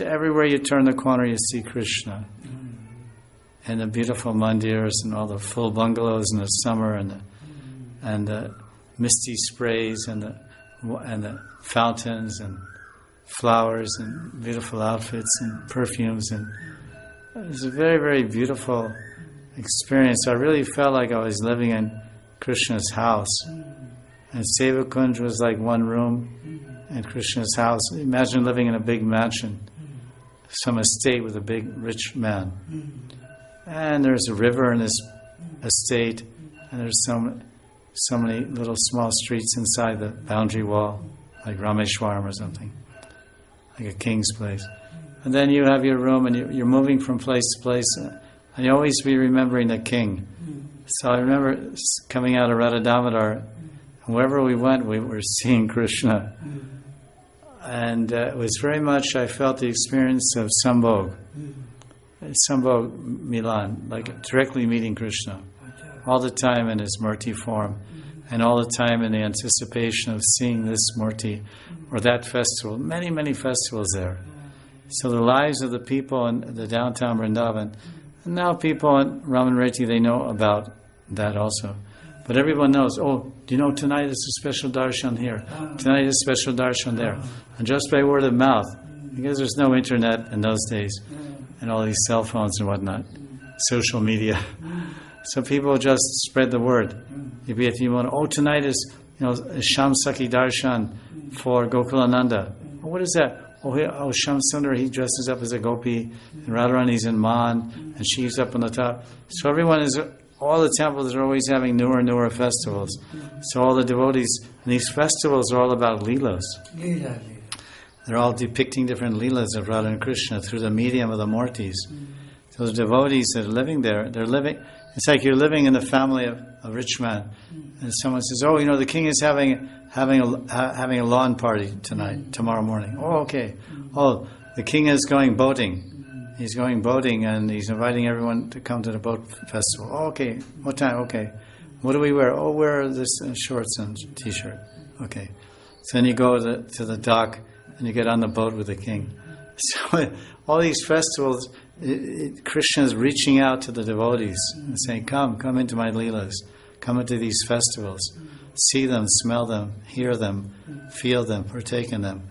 everywhere you turn the corner, you see Krishna. And the beautiful mandirs and all the full bungalows in the summer, and the misty sprays and the fountains and flowers and beautiful outfits and perfumes, and it was a very, very beautiful experience. I really felt like I was living in Krishna's house, and Sevakunj was like one room in Krishna's house. Imagine living in a big mansion, some estate with a big rich man, and there's a river in this estate, and there's so many little small streets inside the boundary wall, like Rameshwaram or something, like a king's place. And then you have your room, and you're moving from place to place, and you always be remembering the king. So I remember coming out of Radha Damodar, and wherever we went, we were seeing Krishna. And it was very much, I felt the experience of Sambhog Milan, like directly meeting Krishna, all the time in his Murti form, and all the time in the anticipation of seeing this Murti or that festival. Many, many festivals there. So the lives of the people in the downtown Vrindavan, and now people in Ramanreti, they know about that also. But everyone knows, oh, do you know tonight is a special darshan here, tonight is a special darshan there. And just by word of mouth, because there's no internet in those days, and all these cell phones and whatnot, social media. So people just spread the word. If you want, oh, tonight is, Sham Sakhi Darshan for Gokulananda. Oh, what is that? Oh, Sham Sundar, he dresses up as a gopi, and Radharani's in Man, and she's up on the top. So all the temples are always having newer and newer festivals. So all the devotees, and these festivals are all about lilas. They're all depicting different lilas of Radha and Krishna through the medium of the Murtis. So the devotees that are living there, it's like you're living in the family of a rich man. And someone says, oh, the king is having a lawn party tomorrow morning. Oh, okay. Oh, the king is going boating. He's going boating, and he's inviting everyone to come to the boat festival. Oh, okay. What time? Okay. What do we wear? Oh, wear this shorts and t-shirt. Okay. So then you go to the dock, and you get on the boat with the king. So all these festivals, Krishna is reaching out to the devotees and saying, come into my lilas, come into these festivals, see them, smell them, hear them, feel them, partake in them.